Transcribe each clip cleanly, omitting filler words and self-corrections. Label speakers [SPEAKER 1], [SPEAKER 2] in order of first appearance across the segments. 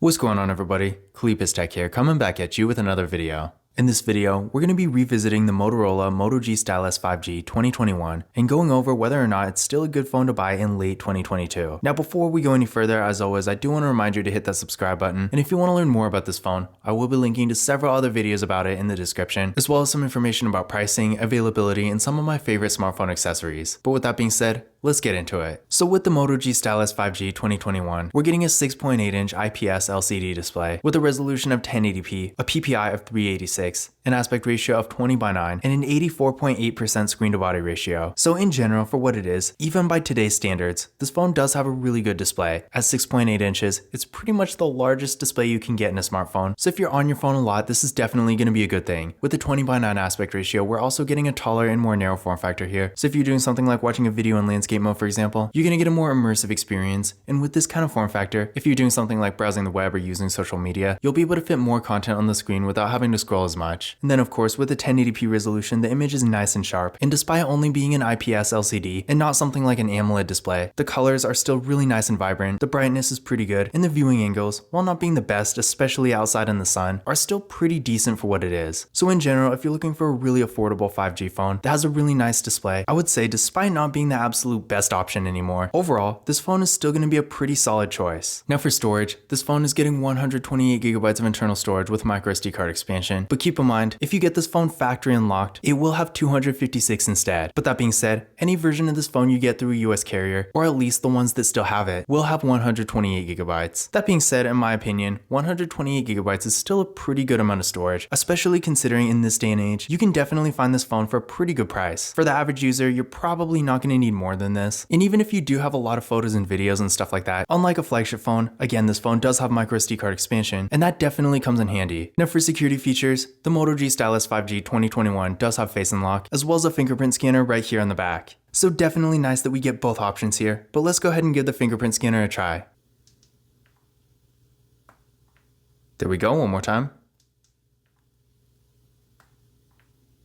[SPEAKER 1] What's going on, everybody? Kalipis Tech here, coming back at you with another video. In this video, we're going to be revisiting the Motorola Moto G Stylus 5G 2021 and going over whether or not it's still a good phone to buy in late 2022. Now, before we go any further, as always, I do want to remind you to hit that subscribe button, and if you want to learn more about this phone, I will be linking to several other videos about it in the description, as well as some information about pricing, availability, and some of my favorite smartphone accessories. But with that being said, let's get into it. So with the Moto G Stylus 5G 2021, we're getting a 6.8-inch IPS LCD display with a resolution of 1080p, a PPI of 386, an aspect ratio of 20:9, and an 84.8% screen-to-body ratio. So in general, for what it is, even by today's standards, this phone does have a really good display. At 6.8 inches, it's pretty much the largest display you can get in a smartphone. So if you're on your phone a lot, this is definitely going to be a good thing. With the 20:9 aspect ratio, we're also getting a taller and more narrow form factor here. So if you're doing something like watching a video in landscape mode, for example, you're going to get a more immersive experience. And with this kind of form factor, if you're doing something like browsing the web or using social media, you'll be able to fit more content on the screen without having to scroll as much. And then of course, with the 1080p resolution, the image is nice and sharp. And despite only being an IPS LCD and not something like an AMOLED display, the colors are still really nice and vibrant, the brightness is pretty good, and the viewing angles, while not being the best, especially outside in the sun, are still pretty decent for what it is. So in general, if you're looking for a really affordable 5G phone that has a really nice display, I would say despite not being the absolute best option anymore, overall, this phone is still going to be a pretty solid choice. Now for storage, this phone is getting 128GB of internal storage with microSD card expansion, but keep in mind, if you get this phone factory unlocked, it will have 256 instead. But that being said, any version of this phone you get through a US carrier, or at least the ones that still have it, will have 128GB. That being said, in my opinion, 128GB is still a pretty good amount of storage, especially considering in this day and age, you can definitely find this phone for a pretty good price. For the average user, you're probably not going to need more than this. And even if you do have a lot of photos and videos and stuff like that, unlike a flagship phone, again, this phone does have microSD card expansion, and that definitely comes in handy. Now for security features, the Moto G Stylus 5G 2021 does have face unlock, as well as a fingerprint scanner right here on the back. So definitely nice that we get both options here, but let's go ahead and give the fingerprint scanner a try. There we go, one more time.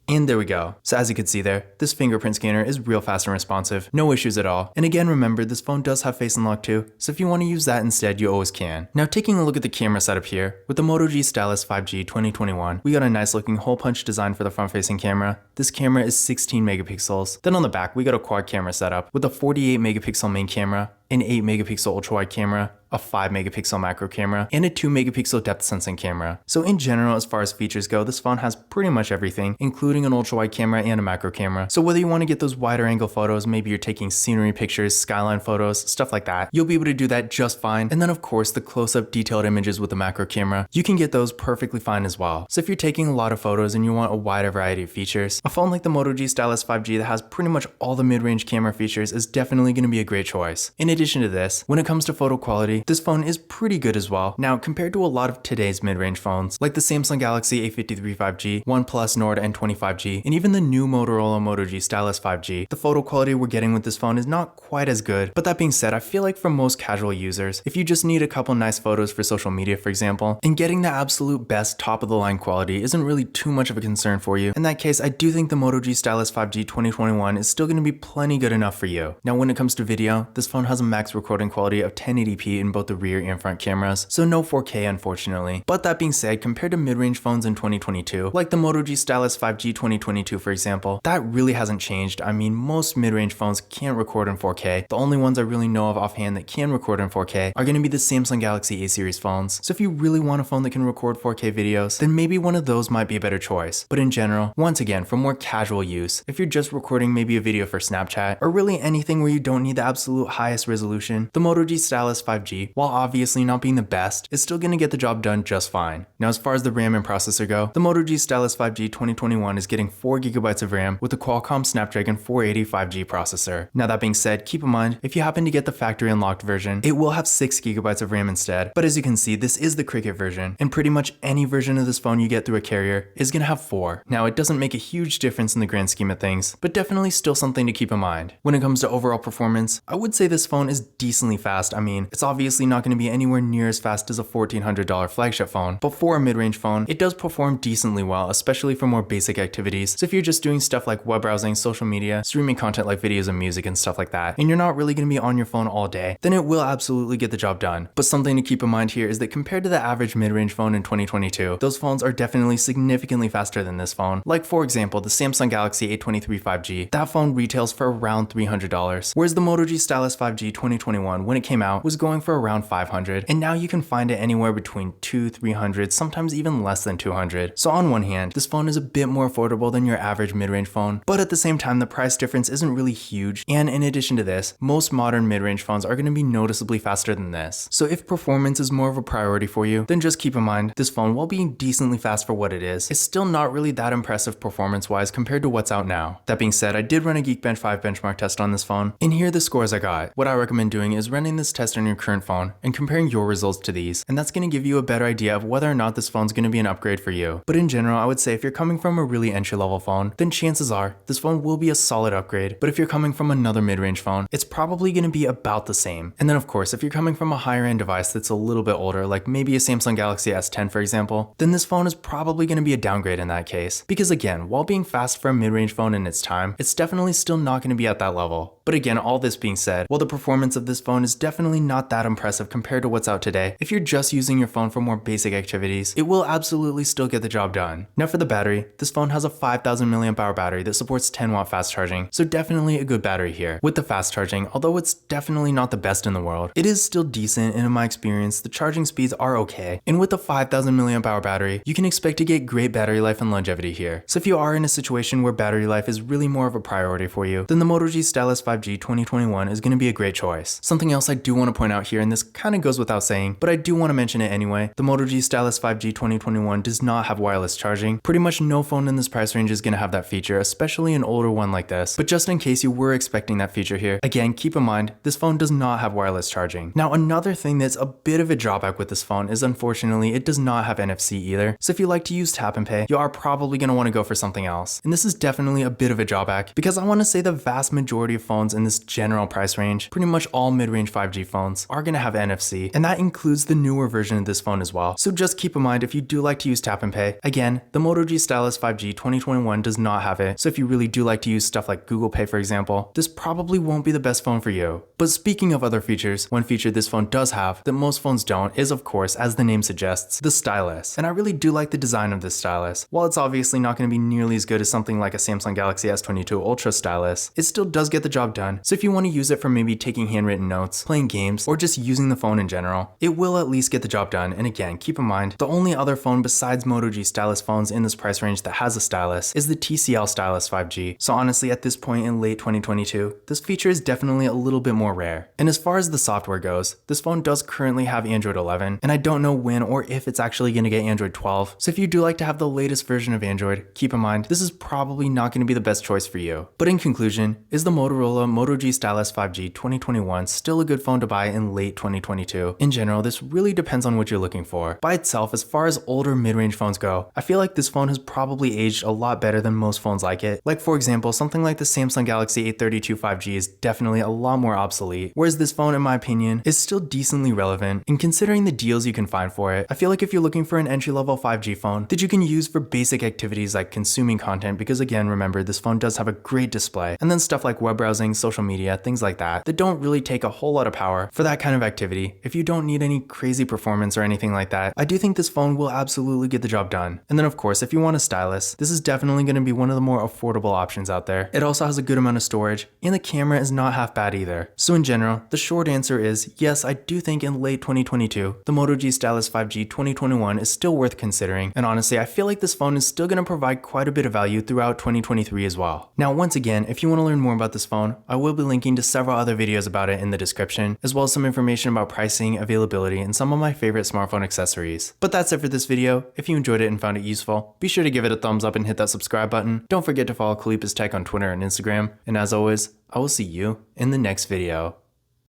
[SPEAKER 1] And there we go. So as you can see there, this fingerprint scanner is real fast and responsive, no issues at all. And again, remember, this phone does have face unlock too, so if you want to use that instead, you always can. Now taking a look at the camera setup here, with the Moto G Stylus 5G 2021, we got a nice looking hole punch design for the front facing camera. This camera is 16 megapixels. Then on the back, we got a quad camera setup with a 48 megapixel main camera, an 8 megapixel ultra wide camera, a 5 megapixel macro camera, and a 2 megapixel depth sensing camera. So in general, as far as features go, this phone has pretty much everything, including an ultra wide camera and a macro camera. So whether you want to get those wider angle photos, maybe you're taking scenery pictures, skyline photos, stuff like that, you'll be able to do that just fine. And then of course, the close-up detailed images with the macro camera, you can get those perfectly fine as well. So if you're taking a lot of photos and you want a wider variety of features, a phone like the Moto G Stylus 5G that has pretty much all the mid-range camera features is definitely going to be a great choice. In addition to this, when it comes to photo quality, this phone is pretty good as well. Now, compared to a lot of today's mid-range phones, like the Samsung Galaxy A53 5G, OnePlus Nord N20 5G, and even the new Motorola Moto G Stylus 5G, the photo quality we're getting with this phone is not quite as good. But that being said, I feel like for most casual users, if you just need a couple nice photos for social media, for example, and getting the absolute best top-of-the-line quality isn't really too much of a concern for you, in that case, I do think the Moto G Stylus 5G 2021 is still going to be plenty good enough for you. Now, when it comes to video, this phone has a max recording quality of 1080p in both the rear and front cameras, so no 4K unfortunately. But that being said, compared to mid-range phones in 2022, like the Moto G Stylus 5G 2022 for example, that really hasn't changed. I mean, most mid-range phones can't record in 4K. The only ones I really know of offhand that can record in 4K are going to be the Samsung Galaxy A series phones. So if you really want a phone that can record 4K videos, then maybe one of those might be a better choice. But in general, once again, for more casual use, if you're just recording maybe a video for Snapchat, or really anything where you don't need the absolute highest resolution, the Moto G Stylus 5G, while obviously not being the best, is still going to get the job done just fine. Now as far as the RAM and processor go, the Moto G Stylus 5G 2021 is getting 4GB of RAM with the Qualcomm Snapdragon 480 5G processor. Now that being said, keep in mind, if you happen to get the factory unlocked version, it will have 6GB of RAM instead. But as you can see, this is the Cricket version, and pretty much any version of this phone you get through a carrier is going to have 4. Now it doesn't make a huge difference in the grand scheme of things, but definitely still something to keep in mind. When it comes to overall performance, I would say this phone is decently fast. I mean, it's obviously obviously not going to be anywhere near as fast as a $1,400 flagship phone, but for a mid-range phone, it does perform decently well, especially for more basic activities. So if you're just doing stuff like web browsing, social media, streaming content like videos and music and stuff like that, and you're not really going to be on your phone all day, then it will absolutely get the job done. But something to keep in mind here is that compared to the average mid-range phone in 2022, those phones are definitely significantly faster than this phone. Like for example, the Samsung Galaxy A23 5G, that phone retails for around $300, whereas the Moto G Stylus 5G 2021, when it came out, was going for around $500, and now you can find it anywhere between $200-$300, sometimes even less than $200. So on one hand, this phone is a bit more affordable than your average mid-range phone, but at the same time, the price difference isn't really huge, and in addition to this, most modern mid-range phones are going to be noticeably faster than this. So if performance is more of a priority for you, then just keep in mind, this phone, while being decently fast for what it is still not really that impressive performance-wise compared to what's out now. That being said, I did run a Geekbench 5 benchmark test on this phone, and here are the scores I got. What I recommend doing is running this test on your current phone and comparing your results to these, and that's going to give you a better idea of whether or not this phone's going to be an upgrade for you. But in general, I would say if you're coming from a really entry-level phone, then chances are this phone will be a solid upgrade, but if you're coming from another mid-range phone, it's probably going to be about the same. And then of course, if you're coming from a higher-end device that's a little bit older, like maybe a Samsung Galaxy S10 for example, then this phone is probably going to be a downgrade in that case. Because again, while being fast for a mid-range phone in its time, it's definitely still not going to be at that level. But again, all this being said, while the performance of this phone is definitely not that impressive compared to what's out today, if you're just using your phone for more basic activities, it will absolutely still get the job done. Now for the battery, this phone has a 5000 mAh battery that supports 10-watt fast charging, so definitely a good battery here. With the fast charging, although it's definitely not the best in the world, it is still decent, and in my experience, the charging speeds are okay. And with the 5000 mAh battery, you can expect to get great battery life and longevity here. So if you are in a situation where battery life is really more of a priority for you, then the Moto G Stylus 5G 2021 is going to be a great choice. Something else I do want to point out here, and this kind of goes without saying, but I do want to mention it anyway, the Moto G Stylus 5G 2021 does not have wireless charging. Pretty much no phone in this price range is going to have that feature, especially an older one like this. But just in case you were expecting that feature here, again, keep in mind, this phone does not have wireless charging. Now, another thing that's a bit of a drawback with this phone is unfortunately, it does not have NFC either. So if you like to use tap and pay, you are probably going to want to go for something else. And this is definitely a bit of a drawback because I want to say the vast majority of phones in this general price range, pretty much all mid-range 5G phones, are going to have NFC, and that includes the newer version of this phone as well. So just keep in mind if you do like to use tap and pay, again, the Moto G Stylus 5G 2021 does not have it. So if you really do like to use stuff like Google Pay for example, this probably won't be the best phone for you. But speaking of other features, one feature this phone does have that most phones don't is of course, as the name suggests, the stylus. And I really do like the design of this stylus. While it's obviously not going to be nearly as good as something like a Samsung Galaxy S22 Ultra stylus, it still does get the job done. So if you want to use it for maybe taking handwritten notes, playing games, or just using the phone in general, it will at least get the job done. And again, keep in mind, the only other phone besides Moto G stylus phones in this price range that has a stylus is the TCL Stylus 5G. So honestly, at this point in late 2022, this feature is definitely a little bit more rare. And as far as the software goes, this phone does currently have Android 11, and I don't know when or if it's actually going to get Android 12. So if you do like to have the latest version of Android, keep in mind, this is probably not going to be the best choice for you. But in conclusion, is the Motorola Moto G Stylus 5G 2021 still a good phone to buy in late 2022? In general, this really depends on what you're looking for. By itself, as far as older mid-range phones go, I feel like this phone has probably aged a lot better than most phones like it. Like for example, something like the Samsung Galaxy A32 5G is definitely a lot more obsolete, whereas this phone, in my opinion, is still decently relevant. And considering the deals you can find for it, I feel like if you're looking for an entry-level 5G phone that you can use for basic activities like consuming content, because again, remember, this phone does have a great display, and then stuff like web browsing, social media, things like that don't really take a whole lot of power for that kind of activity. If you don't need any crazy performance or anything like that, I do think this phone will absolutely get the job done. And then of course, if you want a stylus, this is definitely going to be one of the more affordable options out there. It also has a good amount of storage, and the camera is not half bad either. So in general, the short answer is yes, I do think in late 2022, the Moto G Stylus 5G 2021 is still worth considering, and honestly, I feel like this phone is still going to provide quite a bit of value throughout 2023 as well. Now, once again, if you want to learn more about this phone, I will be linking to several other videos about it in the description, as well as some information about pricing, availability, and some of my favorite smartphone accessories. But that's it for this video. If you enjoyed it and found it useful, be sure to give it a thumbs up and hit that subscribe button. Don't forget to follow Khalipa's Tech on Twitter and Instagram, and as always, I will see you in the next video.